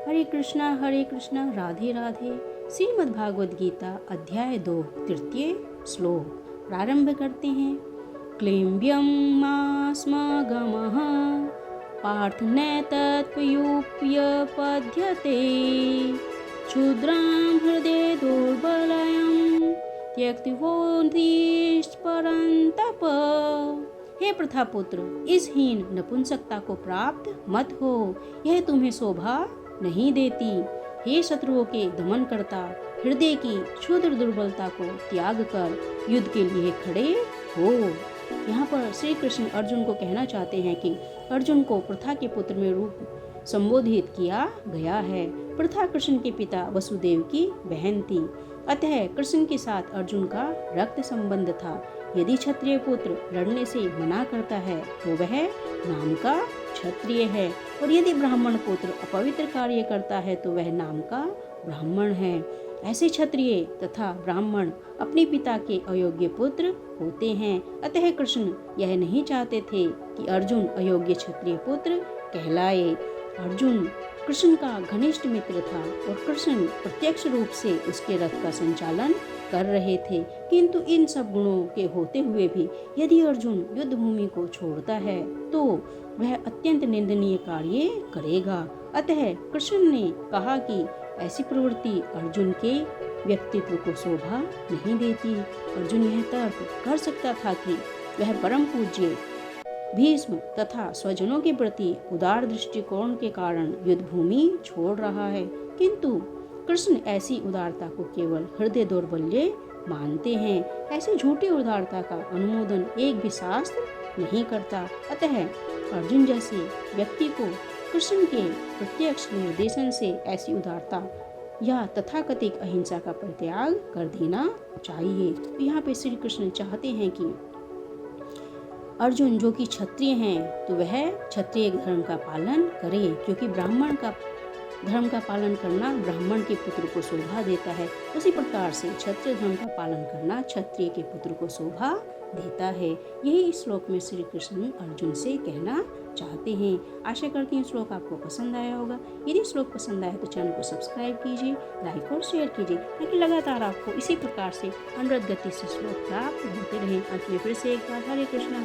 हरे कृष्णा राधे राधे। श्रीमद् भागवत गीता अध्याय 2 तृतीय श्लोक प्रारंभ करते हैं। क्लीम्यं मास्मगमः पार्थ नैतत्त्वयुप्यपद्यते क्षुद्रां हृदय दुर्बलयं त्यक्त्वोन्दिष्ट परन्तप। हे प्रथापुत्र, इस हीन नपुंसकता को प्राप्त मत हो, यह तुम्हें शोभा नहीं देती। हे शत्रुओं के दमन करता, हृदय की क्षुद्र दुर्बलता को त्याग कर युद्ध के लिए खड़े हो। यहाँ पर श्री कृष्ण अर्जुन को कहना चाहते हैं कि अर्जुन को प्रथा के पुत्र में रूप संबोधित किया गया है। प्रथा कृष्ण के पिता वसुदेव की बहन थी, अतः कृष्ण के साथ अर्जुन का रक्त संबंध था। यदि क्षत्रिय पुत्र लड़ने से मना करता है तो वह नाम का क्षत्रिय है, और यदि ब्राह्मण पुत्र अपवित्र कार्य करता है तो वह नाम का ब्राह्मण है। ऐसे क्षत्रिय तथा ब्राह्मण अपने पिता के अयोग्य पुत्र होते हैं, अतः कृष्ण यह नहीं चाहते थे कि अर्जुन अयोग्य क्षत्रिय पुत्र कहलाए। अर्जुन कृष्ण का घनिष्ठ मित्र था और कृष्ण प्रत्यक्ष रूप से उसके रथ का संचालन कर रहे थे, किंतु इन सब गुणों के होते हुए भी यदि अर्जुन युद्ध भूमि को छोड़ता है तो वह अत्यंत निंदनीय कार्य करेगा। अतः कृष्ण ने कहा कि ऐसी प्रवृत्ति अर्जुन के व्यक्तित्व को शोभा नहीं देती। अर्जुन यह तर्क कर सकता था कि वह परम पूज्य भीष्म तथा स्वजनों के प्रति उदार दृष्टिकोण के कारण युद्ध भूमि छोड़ रहा है, किंतु कृष्ण ऐसी उदारता को केवल हृदय दौर्बल्य मानते हैं। ऐसी झूठी उदारता का अनुमोदन एक भी शास्त्र नहीं करता। अतः अर्जुन जैसे व्यक्ति को कृष्ण के प्रत्यक्ष निर्देशन से ऐसी उदारता या तथाकथित अहिंसा का परित्याग कर देना चाहिए। तो यहाँ पे श्री कृष्ण चाहते हैं कि अर्जुन जो कि क्षत्रिय हैं तो वह क्षत्रिय धर्म का पालन करे, क्योंकि ब्राह्मण का धर्म का पालन करना ब्राह्मण के पुत्र को शोभा देता है। उसी प्रकार से क्षत्रिय धर्म का पालन करना क्षत्रिय के पुत्र को शोभा देता है। यही इस श्लोक में श्री कृष्ण अर्जुन से कहना चाहते हैं। आशा करती हूँ श्लोक आपको पसंद आया होगा। यदि श्लोक पसंद आया तो चैनल को सब्सक्राइब कीजिए, लाइक और शेयर कीजिए, ताकि लगातार आपको इसी प्रकार से अमृत गति से श्लोक प्राप्त होते रहें। अंत में फिर से एक बार हरे कृष्णा